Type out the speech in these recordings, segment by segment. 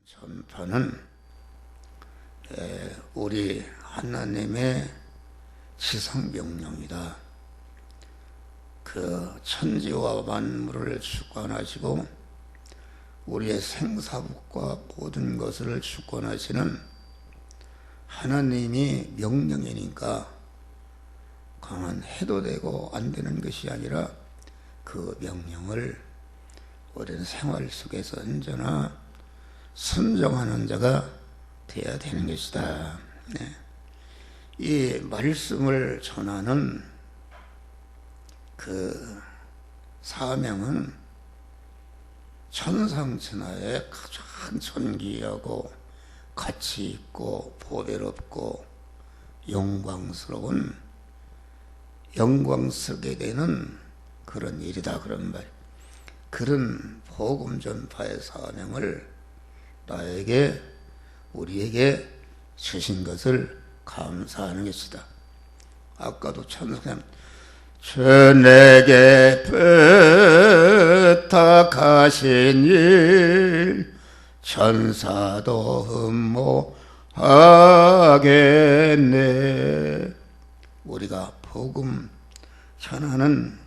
전파는 우리 하나님의 지상명령이다. 그 천지와 만물을 주관하시고 우리의 생사국과 모든 것을 주관하시는 하나님이 명령이니까 가만 해도 되고 안 되는 것이 아니라 그 명령을 우리는 생활 속에서 언제나 순종하는 자가 되어야 되는 것이다. 네. 이 말씀을 전하는 그 사명은 천상천하에 가장 존귀하고 가치 있고 보배롭고 영광스럽게 되는 그런 일이다. 그런 말. 그런 복음 전파의 사명을 나에게 우리에게 주신 것을 감사하는 것이다. 아까도 천사님 주 내게 부탁하신 일 천사도 흠모하겠네. 우리가 복음 전하는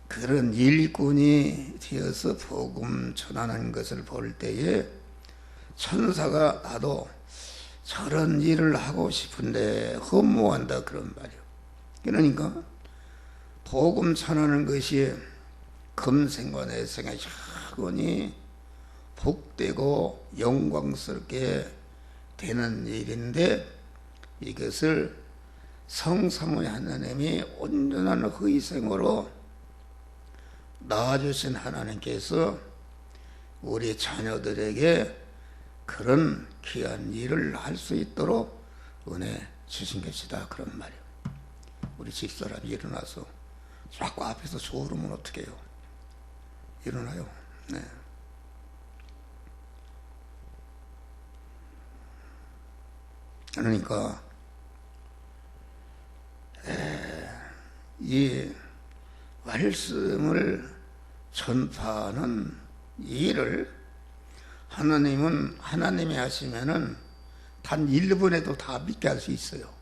그런 일꾼이 되어서 복음 전하는 것을 볼 때에 천사가 나도 저런 일을 하고 싶은데 흠모한다 그런 말이에요. 그러니까 복음 전하는 것이 금생과 내생에 영원히 복되고 영광스럽게 되는 일인데 이것을 성삼위 하나님이 온전한 희생으로 낳아주신 하나님께서 우리 자녀들에게 그런 귀한 일을 할 수 있도록 은혜 주신 것이다. 그런 말이에요. 우리 집사람이 일어나서 자꾸 앞에서 졸으면 어떻게 해요? 일어나요. 네. 그러니까 이 말씀을 전파하는 일을 하나님이 하시면은 단 1분에도 다 믿게 할 수 있어요.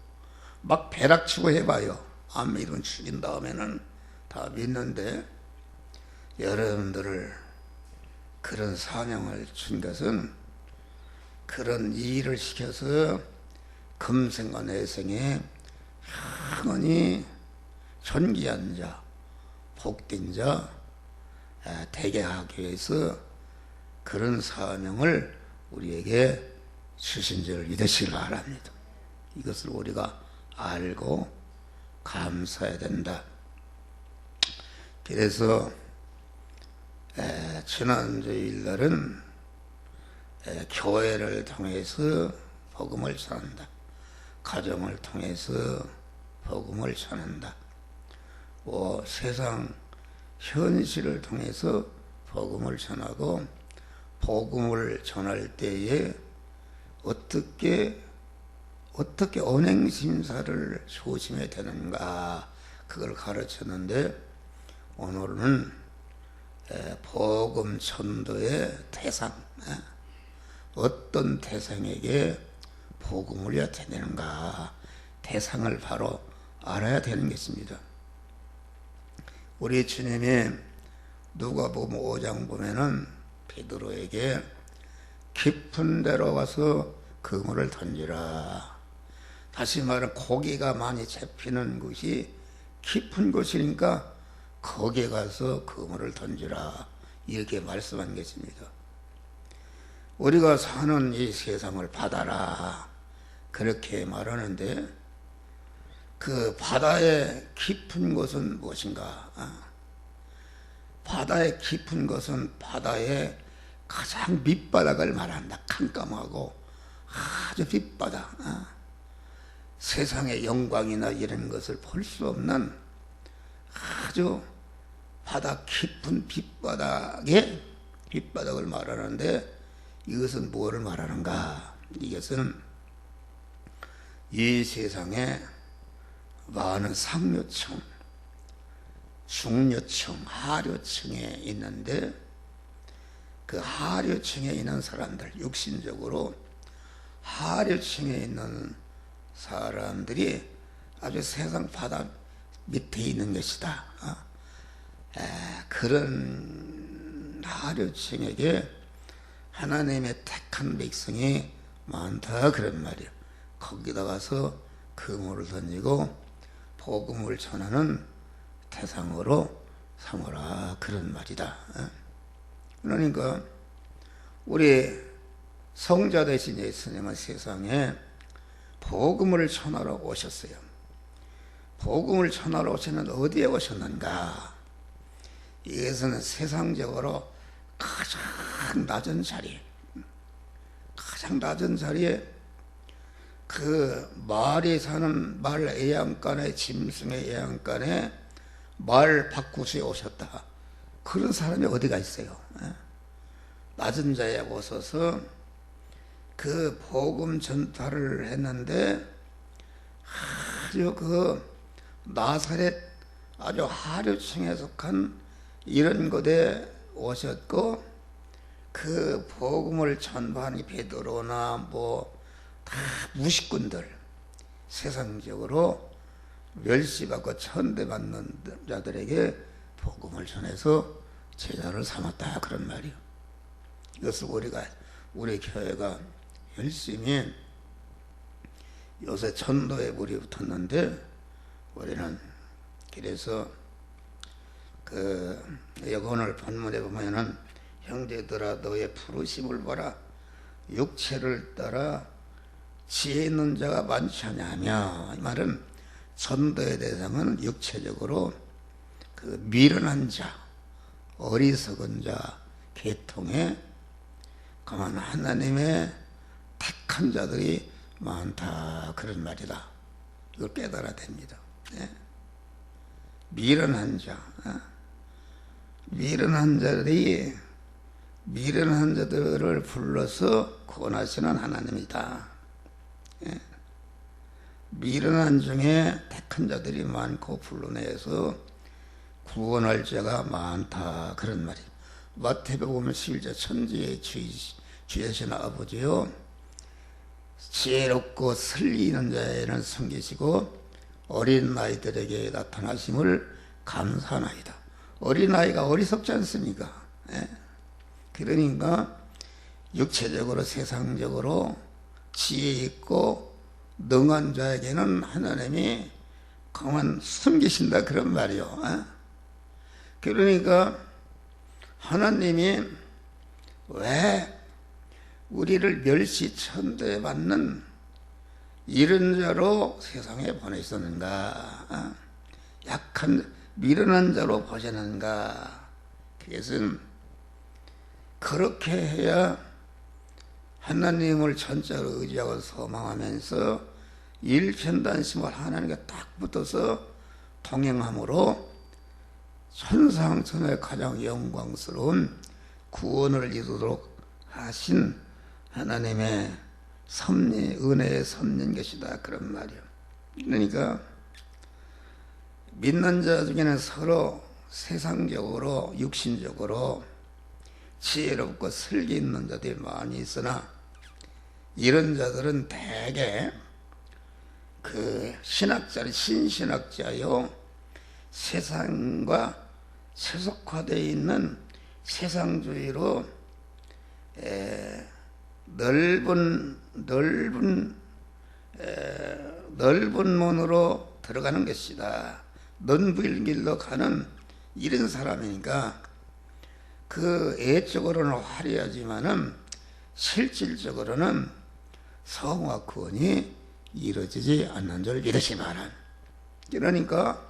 막 벼락치고 해봐요. 암이론 죽인 다음에는 다 믿는데 여러분들을 그런 사명을 준 것은 그런 일을 시켜서 금생과 내생에 영원히 존귀한 자, 복된 자 되게 하기 위해서 그런 사명을 우리에게 주신 줄을 믿으시기 바랍니다. 이것을 우리가 알고 감사해야 된다. 그래서 지난 주일날은 교회를 통해서 복음을 전한다. 가정을 통해서 복음을 전한다. 세상 현실을 통해서 복음을 전하고 복음을 전할 때에 어떻게 언행심사를 조심해야 되는가 그걸 가르쳤는데 오늘은 복음 전도의 대상 어떤 대상에게 복음을 해야 되는가 대상을 바로 알아야 되는 것입니다. 우리 주님이 누가복음 5장 보면은 베드로에게 깊은 데로 가서 그물을 던지라. 다시 말하면 고기가 많이 잡히는 곳이 깊은 곳이니까 거기에 가서 그물을 던지라. 이렇게 말씀한 것입니다. 우리가 사는 이 세상을 바다라 그렇게 말하는데 그 바다의 깊은 곳은 무엇인가? 바다의 깊은 곳은 바다의 가장 밑바닥을 말한다. 캄캄하고 아주 밑바닥. 세상의 영광이나 이런 것을 볼 수 없는 아주 바다 깊은 밑바닥을 말하는데 이것은 무엇을 말하는가? 이것은 이 세상에 많은 상류층, 중류층, 하류층에 있는데 그 하류층에 있는 사람들, 육신적으로 하류층에 있는 사람들이 아주 세상 바닥 밑에 있는 것이다. 그런 하류층에게 하나님의 택한 백성이 많다 그런 말이에요. 거기다 가서 그물을 던지고 복음을 전하는 대상으로 삼으라 그런 말이다. 그러니까 우리 성자 되신 예수님은 세상에 복음을 전하러 오셨어요. 복음을 전하러 오시는 어디에 오셨는가? 이것은 세상적으로 가장 낮은 자리, 가장 낮은 자리에 그 말이 사는 말 애양간에, 짐승의 애양간에 말 바꾸시에 오셨다. 그런 사람이 어디가 있어요? 낮은 자에 오셔서 그 복음 전파를 했는데 아주 그 나사렛 아주 하류층에 속한 이런 곳에 오셨고, 그 복음을 전파하는 베드로나 뭐 다 무식꾼들, 세상적으로 멸시받고 천대받는 자들에게 복음을 전해서 제자를 삼았다 그런 말이요. 이것을 우리 교회가 열심히 요새 전도에 물이 붙었는데, 우리는 그래서 여기 오늘 본문에 보면은 형제들아 너의 부르심을 봐라, 육체를 따라 지혜 있는 자가 많지 않냐며. 이 말은 전도의 대상은 육체적으로 그 미련한 자, 어리석은 자 계통에 가만 하나님의 택한 자들이 많다 그런 말이다. 이걸 깨달아야 됩니다. 미련한 자, 미련한 자들을 불러서 구원하시는 하나님이다. 미련한 중에 택한 자들이 많고 불러내서 구원할 자가 많다 그런 말이에요. 마태복음 11장 천지의 주이신 아버지요, 지혜롭고 슬기는 자에는 섬기시고 어린 아이들에게 나타나심을 감사하나이다. 어린아이가 어리석지 않습니까? 그러니까 육체적으로 세상적으로 지혜 있고 능한 자에게는 하나님이 강한 섬기신다 그런 말이요. 그러니까 하나님이 왜 우리를 멸시천대받는 이런 자로 세상에 보내셨는가? 약한 미련한 자로 보셨는가? 그것은 그렇게 해야 하나님을 전적으로 의지하고 소망하면서 일편단심을 하나님께 딱 붙어서 동행함으로 천상천하의 가장 영광스러운 구원을 이루도록 하신 하나님의 은혜의 섭리인 것이다 그런 말이에요. 그러니까 믿는 자 중에는 서로 세상적으로 육신적으로 지혜롭고 슬기 있는 자들이 많이 있으나, 이런 자들은 대개 그 신학자는 신신학자요, 세상과 세속화되어 있는 세상주의로 넓은 문으로 들어가는 것이다. 넓은 길로 가는 이런 사람이니까 그 애적으로는 화려하지만은 실질적으로는 성화 구원이 이루어지지 않는 줄 믿으시 바란. 그러니까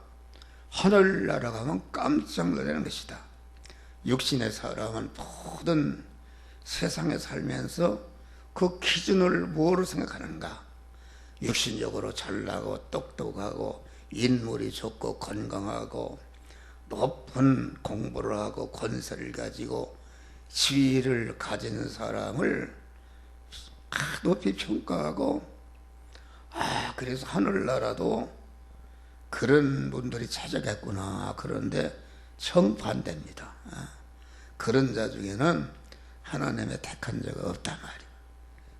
하늘나라 가면 깜짝 놀라는 것이다. 육신의 사람은 모든 세상에 살면서 그 기준을 뭐로 생각하는가? 육신적으로 잘나고 똑똑하고 인물이 좋고 건강하고 높은 공부를 하고 권세를 가지고 지위를 가진 사람을 높이 평가하고, 그래서 하늘나라도 그런 분들이 찾아갔구나. 그런데 정반대입니다. 그런 자 중에는 하나님의 택한 자가 없단 말이야.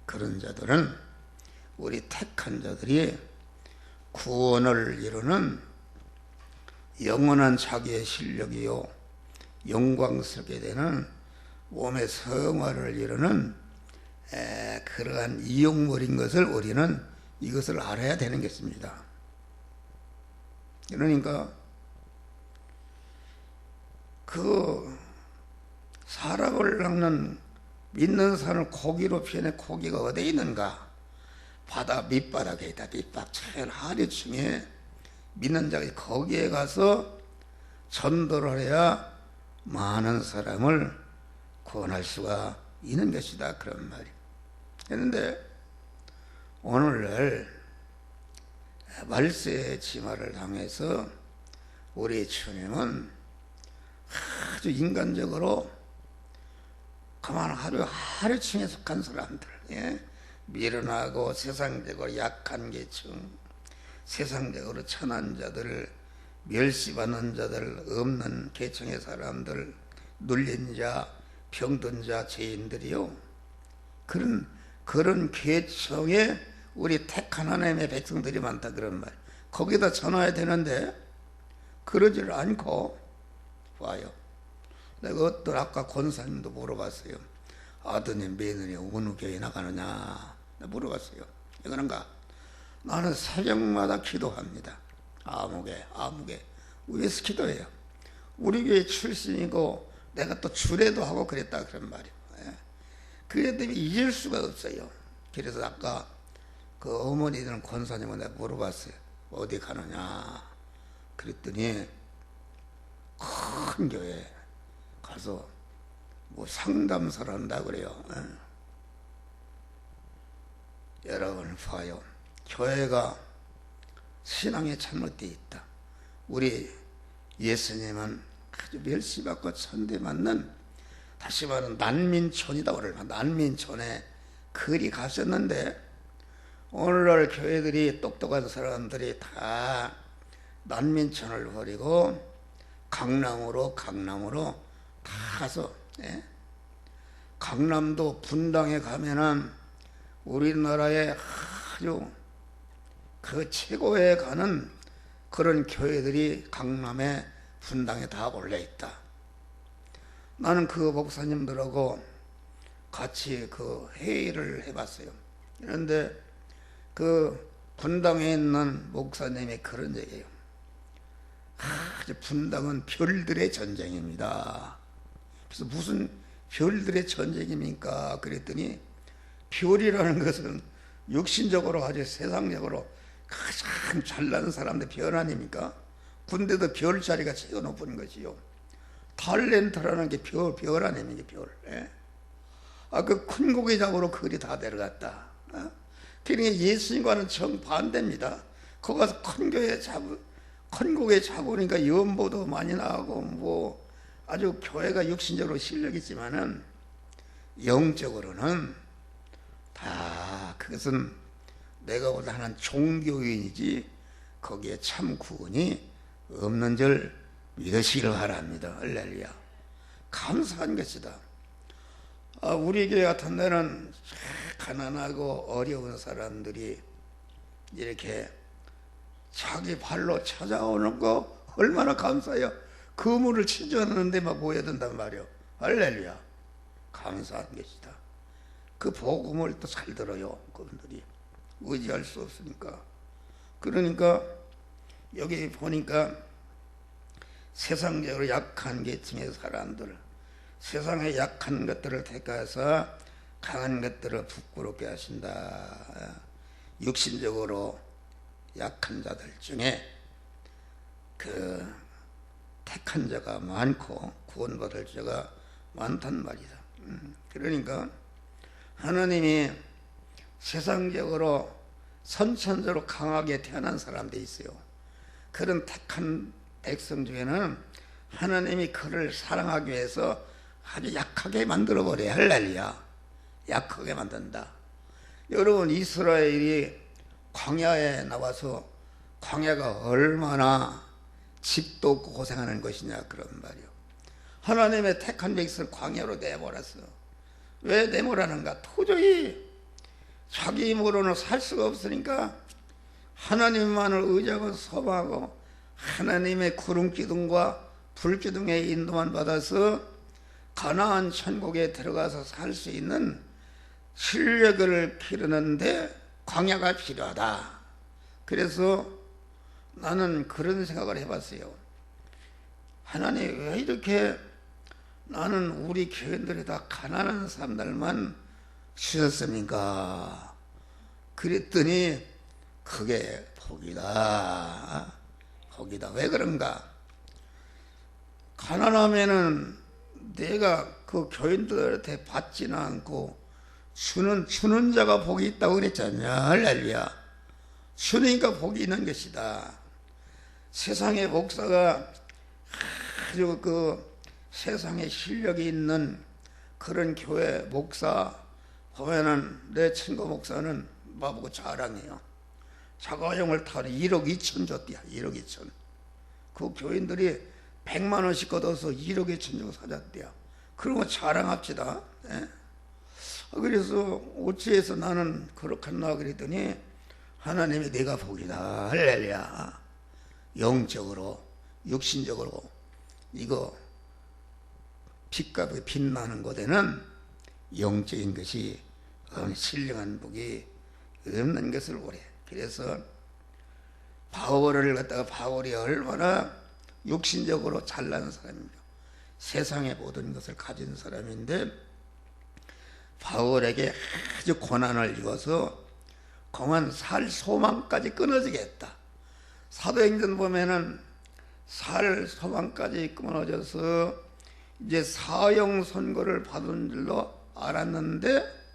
그런 자들은 우리 택한 자들이 구원을 이루는 영원한 자기의 실력이요 영광스럽게 되는 몸의 성화를 이루는 그러한 이용물인 것을 우리는 이것을 알아야 되는 것입니다. 그러니까 그 사람을 낚는 믿는 산을 고기로 표현해 고기가 어디에 있는가? 바다 밑바닥에 있다. 밑바닥 제일 하류층에 믿는 자가 거기에 가서 전도를 해야 많은 사람을 구원할 수가 있는 것이다. 그런 말이에요. 그런데 오늘날 말세의 진화를 당해서 우리 주님은 아주 인간적으로 그만 하류층에 속한 사람들, 미련하고 세상적으로 약한 계층, 세상적으로 천한 자들, 멸시받는 자들, 없는 계층의 사람들, 눌린 자, 병든 자, 죄인들이요. 그런 계층에 우리 택한 하나님의 백성들이 많다 그런 말. 거기다 전화해야 되는데 그러지를 않고 와요. 내가 어떤 아까 권사님도 물어봤어요. 아드님, 며느리 어느 교회 나가느냐 물어봤어요. 왜 그런가? 나는 새벽마다 기도합니다. 아무개 위에서 기도해요. 우리 교회 출신이고 내가 또 주례도 하고 그랬다 그런 말이에요. 그래 때문에 잊을 수가 없어요. 그래서 아까 그 어머니들은 권사님은 내가 물어봤어요. 어디 가느냐 그랬더니 큰 교회 가서 뭐 상담사를 한다 그래요. 여러분 봐요. 교회가 신앙에 잘못되어 있다. 우리 예수님은 아주 멸시받고 천대받는, 다시 말하면 난민촌이다 그러나 난민촌에 그리 가셨는데 오늘날 교회들이 똑똑한 사람들이 다 난민촌을 버리고 강남으로 다 가서, 강남도 분당에 가면은 우리나라의 아주 그 최고에 가는 그런 교회들이 강남에 분당에 다 올려 있다. 나는 그 목사님들하고 같이 그 회의를 해봤어요. 그런데 그 분당에 있는 목사님이 그런 얘기예요. 분당은 별들의 전쟁입니다. 그래서 무슨 별들의 전쟁입니까? 그랬더니 별이라는 것은 육신적으로 아주 세상적으로 가장 잘난 사람들 별 아닙니까? 군대도 별 자리가 제일 높은 것이요. 탤런트라는 게 별 아닙니까? 별. 그 큰 고개 잡으러 그리 다 데려갔다. 그러니까 예수님과는 정반대입니다. 거기 가서 큰 고개 잡으니까 연보도 많이 나오고 뭐 아주 교회가 육신적으로 실력이 있지만은 영적으로는 다 그것은 내가 보다 하는 종교인이지 거기에 참 구원이 없는 줄 믿으시길 바랍니다. 할렐루야. 감사한 것이다. 우리 교회 같은 데는 가난하고 어려운 사람들이 이렇게 자기 발로 찾아오는 거 얼마나 감사해요. 그물을 치저하는데 막 모여야 된단 말이요. 할렐루야. 감사한 것이다. 그 복음을 또 잘 들어요. 그분들이 의지할 수 없으니까. 그러니까 여기 보니까 세상적으로 약한 계층의 사람들, 세상의 약한 것들을 택해서 강한 것들을 부끄럽게 하신다. 육신적으로 약한 자들 중에 그 택한 자가 많고 구원받을 자가 많단 말이다. 그러니까 하나님이 세상적으로 선천적으로 강하게 태어난 사람들이 있어요. 그런 택한 백성 중에는 하나님이 그를 사랑하기 위해서 아주 약하게 만들어버려요. 할렐루야. 약하게 만든다. 여러분, 이스라엘이 광야에 나와서 광야가 얼마나 집도 없고 고생하는 것이냐 그런 말이요. 하나님의 택한 백성을 광야로 내버렸어. 왜 내모라는가? 도저히 자기 힘으로는 살 수가 없으니까 하나님만을 의지하고 소망하고 하나님의 구름기둥과 불기둥의 인도만 받아서 가나안 천국에 들어가서 살 수 있는 실력을 기르는데 광야가 필요하다. 그래서 나는 그런 생각을 해봤어요. 하나님 왜 이렇게 나는 우리 교인들에다 가난한 사람들만 주셨습니까? 그랬더니 그게 복이다. 복이다. 왜 그런가? 가난하면은 내가 그 교인들한테 받지는 않고 주는 자가 복이 있다고 그랬잖냐. 할렐루야. 주니까 복이 있는 것이다. 세상의 목사가 아주 그 세상에 실력이 있는 그런 교회 목사 보면은 내 친구 목사는 나보고 자랑해요. 자가용을 타러 1억 2천 줬대요. 1억 2천. 그 교인들이 100만 원씩 걷어서 1억 2천 주고 사줬대요. 그런 거 자랑합시다. 예? 그래서 어찌해서 나는 그렇겠나 그랬더니 하나님이 내가 복이다. 할렐루야. 영적으로 육신적으로 이거 빛값이 빛나는 곳에는 영적인 것이 신령한 복이 없는 것을 보래. 그래서 바울을 갖다가 바울이 얼마나 육신적으로 잘난 사람입니다. 세상의 모든 것을 가진 사람인데 바울에게 아주 고난을 입어서 공안 살 소망까지 끊어지게 했다. 사도행전 보면은 살 소망까지 끊어져서 이제 사형 선고를 받은 줄로 알았는데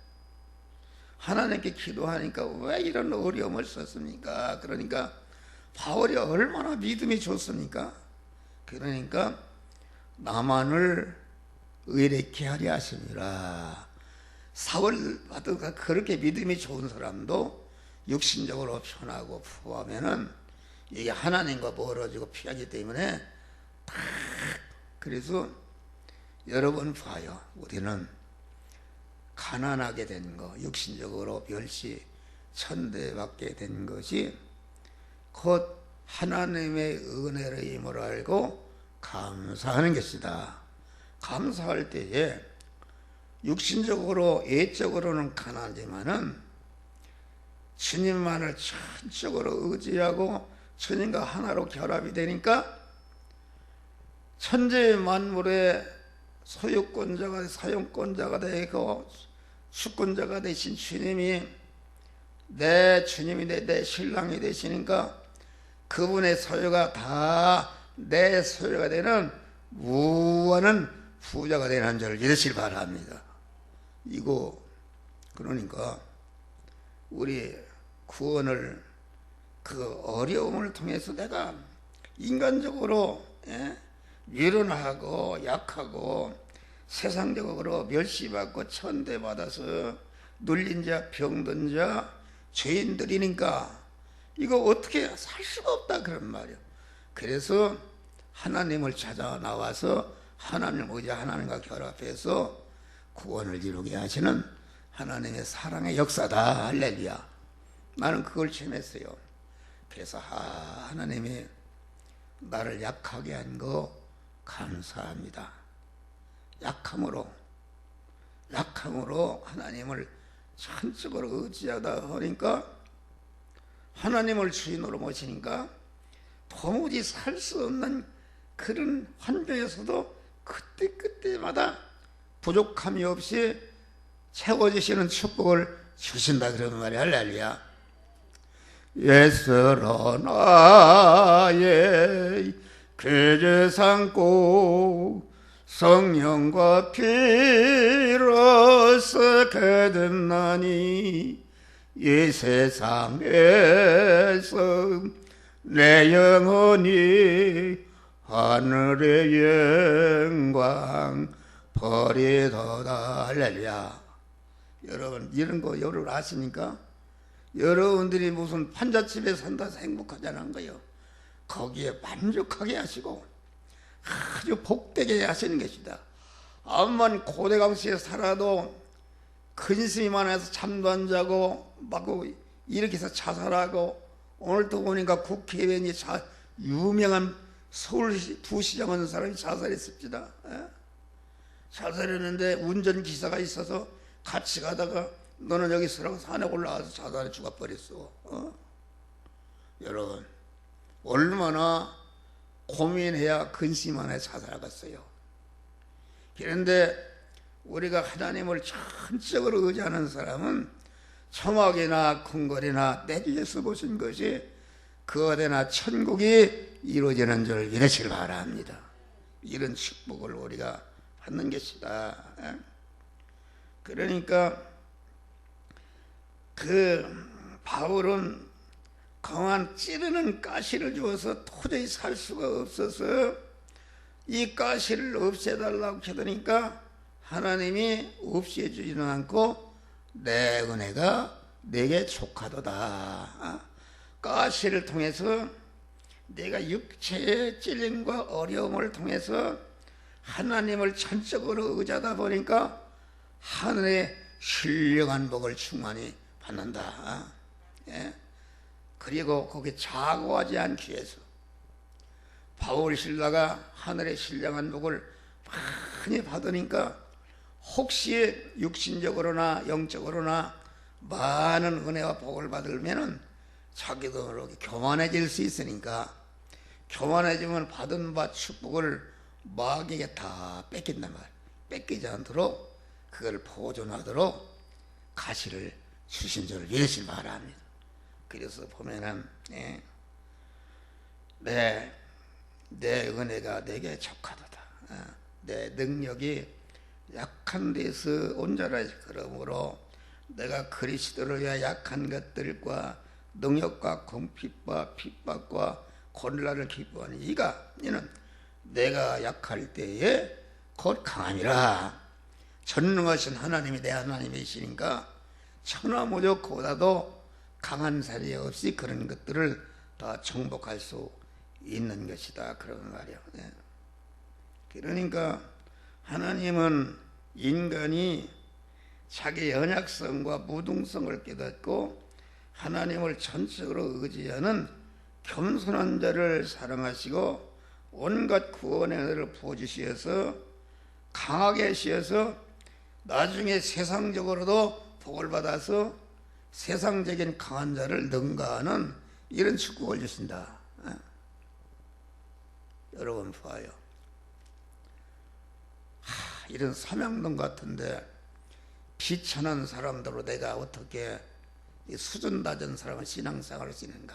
하나님께 기도하니까 왜 이런 어려움을 썼습니까? 그러니까 바울이 얼마나 믿음이 좋습니까? 그러니까 나만을 의롭게 하려 하심이라. 사울 받으니까 그렇게 믿음이 좋은 사람도 육신적으로 편하고 푸하면은 이게 하나님과 멀어지고 피하기 때문에 다 그래서 여러분 봐요. 우리는 가난하게 된 거, 육신적으로 멸시 천대받게 된 것이 곧 하나님의 은혜를 힘을 알고 감사하는 것이다. 감사할 때에 육신적으로 예적으로는 가난하지만은 주님만을 전적으로 의지하고 주님과 하나로 결합이 되니까 천지 만물의 소유권자가 사용권자가 되고 주권자가 되신 주님이 내 주님이 내 신랑이 되시니까 그분의 소유가 다 내 소유가 되는 무한한 부자가 되는 줄을 믿으시길 바랍니다. 이거 그러니까 우리 구원을 그 어려움을 통해서 내가 인간적으로 미련하고 약하고 세상적으로 멸시받고 천대받아서 눌린 자 병든 자 죄인들이니까 이거 어떻게 살 수가 없다 그런 말이에요. 그래서 하나님을 찾아 나와서 하나님 의지 하나님과 결합해서 구원을 이루게 하시는 하나님의 사랑의 역사다. 할렐루야. 나는 그걸 체험했어요. 그래서 하나님이 나를 약하게 한 거 감사합니다. 약함으로 하나님을 전적으로 의지하다 보니까 하나님을 주인으로 모시니까 도무지 살 수 없는 그런 환경에서도 그때마다 부족함이 없이 채워주시는 축복을 주신다 그러는 말이야. 할렐루야. 예수로 나의 죄 삼고 성령과 피로써 거듭나니 이 세상에서 내 영혼이 하늘의 영광 버리도다. 할렐루야. 여러분 이런 거 여러분 아십니까? 여러분들이 무슨 판잣집에 산다서 행복하자는 거예요. 거기에 만족하게 하시고 아주 복되게 하시는 것이다. 암만 고대강시에 살아도 근심이 많아서 잠도 안 자고 막 이렇게 해서 자살하고, 오늘 또 보니까 국회의원이 유명한 서울시 부시장 하는 사람이 자살했습니다. 자살했는데 운전기사가 있어서 같이 가다가 너는 여기 서라고 산에 올라가서 자살해 죽어버렸어. 여러분, 얼마나 고민해야 근심 안에 자살하겠어요. 그런데 우리가 하나님을 전적으로 의지하는 사람은 초막이나 궁궐이나 내 주에서 보신 것이 그 어디나 천국이 이루어지는 줄 믿으시길 바랍니다. 이런 축복을 우리가 받는 것이다. 그러니까 그 바울은 강한 찌르는 가시를 주어서 도저히 살 수가 없어서 이 가시를 없애달라고 하더니까 하나님이 없애주지는 않고 내 은혜가 내게 족하도다. 가시를 통해서 내가 육체의 찔림과 어려움을 통해서 하나님을 전적으로 의지하다 보니까 하늘의 신령한 복을 충만히 받는다. 그리고 거기에 자고하지 않기 위해서 바울 신라가 하늘의 신령한 복을 많이 받으니까 혹시 육신적으로나 영적으로나 많은 은혜와 복을 받으면은 자기도 이렇게 교만해질 수 있으니까, 교만해지면 받은 바 축복을 마귀에게 다 뺏긴단 말이에요. 뺏기지 않도록 그걸 보존하도록 가시를 주신 줄을 믿으시기 바랍니다. 그래서 보면은 내 은혜가 내게 족하도다. 내 능력이 약한 데서 온전하지. 그러므로 내가 그리스도를 위하여 약한 것들과 능력과 궁핍과 핍박과 곤란을 기뻐하는 이는 내가 약할 때에 곧 강함이라. 전능하신 하나님이 내 하나님이시니까 천하무적보다도 강한 사례 없이 그런 것들을 다 정복할 수 있는 것이다. 그런 말이에요. 그러니까 하나님은 인간이 자기 연약성과 무등성을 깨닫고 하나님을 전적으로 의지하는 겸손한 자를 사랑하시고 온갖 구원의 은혜를 부어주시어서 강하게 하셔서 나중에 세상적으로도 복을 받아서 세상적인 강한 자를 능가하는 이런 축복을 주신다. 여러분 봐요. 이런 삼양동 같은데 비천한 사람들로 내가 어떻게 수준 낮은 사람은 신앙생활을 지는가?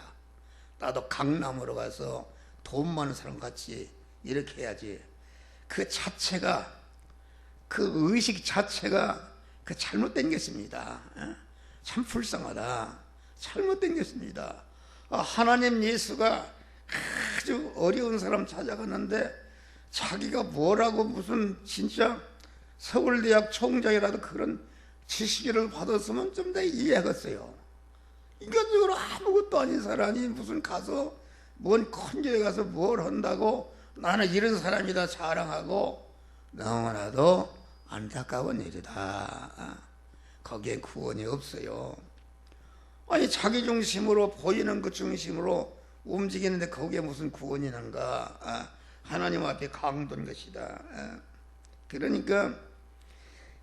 나도 강남으로 가서 돈 많은 사람 같이 이렇게 해야지. 그 자체가, 그 의식 자체가 그 잘못된 것입니다. 참 불쌍하다. 잘못된 것입니다. 하나님 예수가 아주 어려운 사람 찾아갔는데 자기가 뭐라고 무슨 진짜 서울대학 총장이라도 그런 지식을 받았으면 좀 더 이해하겠어요. 인간적으로 아무것도 아닌 사람이 무슨 가서 뭔 큰 교회 가서 뭘 한다고 나는 이런 사람이다 자랑하고, 너무나도 안타까운 일이다. 거기에 구원이 없어요. 아니 자기 중심으로 보이는 것 중심으로 움직이는데 거기에 무슨 구원이 있는가? 하나님 앞에 강도인 것이다. 그러니까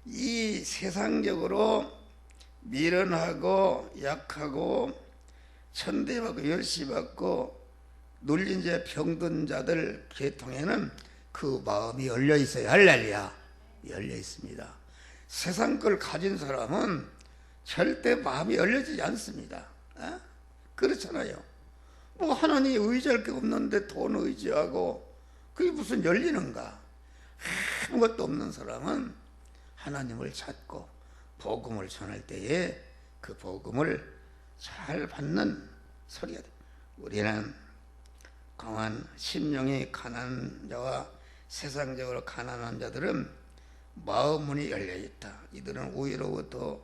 이 세상적으로 미련하고 약하고 천대받고 열시받고 눌린 자 병든 자들 계통에는 그 마음이 열려 있어요. 할렐루야. 열려 있습니다. 세상 걸 가진 사람은 절대 마음이 열려지지 않습니다. 그렇잖아요. 뭐 하나님 의지할 게 없는데 돈 의지하고 그게 무슨 열리는가? 아무것도 없는 사람은 하나님을 찾고 복음을 전할 때에 그 복음을 잘 받는 소리가 돼. 우리는 강한 심령이 가난한 자와 세상적으로 가난한 자들은 마음 문이 열려 있다. 이들은 우위로부터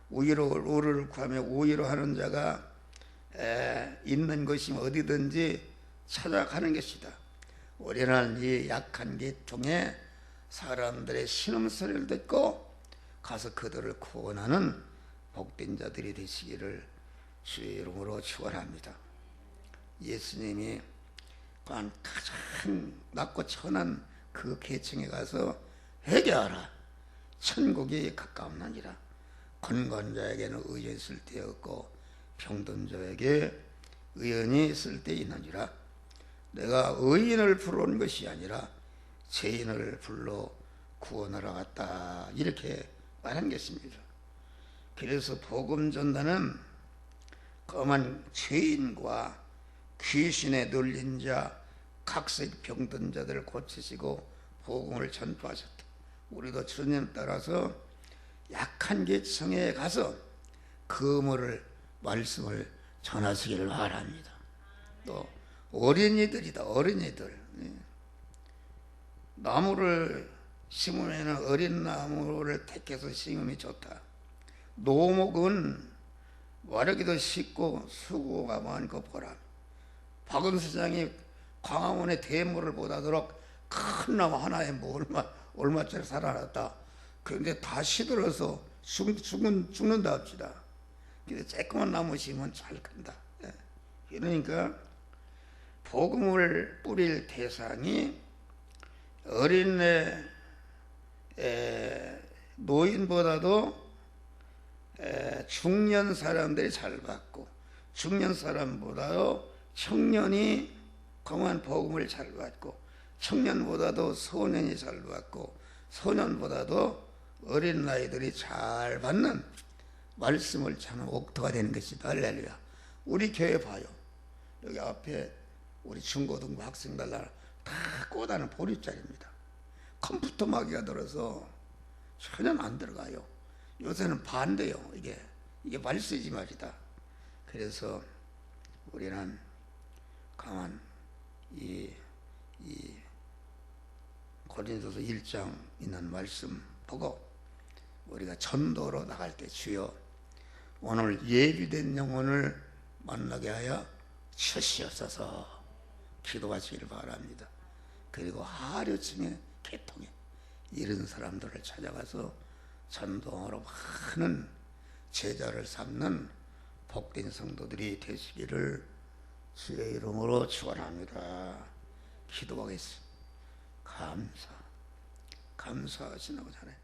우위를 구하며 우위로 하는 자가 있는 것이 어디든지 찾아가는 것이다. 우리는 이 약한 계통에 사람들의 신음소리를 듣고 가서 그들을 구원하는 복된 자들이 되시기를 주의 이름으로 축원합니다. 예수님이 가장 낮고 천한 그 계층에 가서 회개하라, 천국이 가까웠느니라. 건건 자에게는 의에 쓸데없고 병든 자에게 의인이 쓸데있느니라. 내가 의인을 부르는 것이 아니라 죄인을 불러 구원하러 왔다, 이렇게 말한 것입니다. 그래서 복음 전도는 그만 죄인과 귀신에 눌린 자, 각색 병든 자들을 고치시고 복음을 전파하셨다. 우리도 주님 따라서 약한 계층에 가서 그물을 말씀을 전하시기를 바랍니다. 또 어린이들이다. 어린이들, 나무를 심으면 어린 나무를 택해서 심으면 좋다. 노목은 마르기도 쉽고 수고가 많고 보람. 박은수장이 광화문의 대물을 보다도록 큰 나무 하나에 뭐 얼마짜리 살아났다. 그런데 다 시들어서 죽는다 합시다. 근데 조그만 나무 심으면 잘 큰다. 그러니까 복음을 뿌릴 대상이 어린애, 노인보다도 중년 사람들이 잘 받고, 중년 사람보다도 청년이 그만 복음을 잘 받고, 청년보다도 소년이 잘 받고, 소년보다도 어린 나이들이 잘 받는 말씀을 전하는 옥토가 되는 것이다. 할렐루야. 우리 교회 봐요. 여기 앞에 우리 중고등부 학생들 다 꼬다는 보리자리입니다. 컴퓨터 마귀가 들어서 전혀 안 들어가요. 요새는 반대요. 이게 말쓰지 말이다. 그래서 우리는 가만 이 고린도서 1장 있는 말씀 보고 우리가 전도로 나갈 때 주여 오늘 예비된 영혼을 만나게 하여 주시옵소서 기도하시기를 바랍니다. 그리고 하류층의 계통에 이런 사람들을 찾아가서 전도로 많은 제자를 삼는 복된 성도들이 되시기를 주의 이름으로 축원합니다. 기도하겠습니다. 감사하시나고 자네.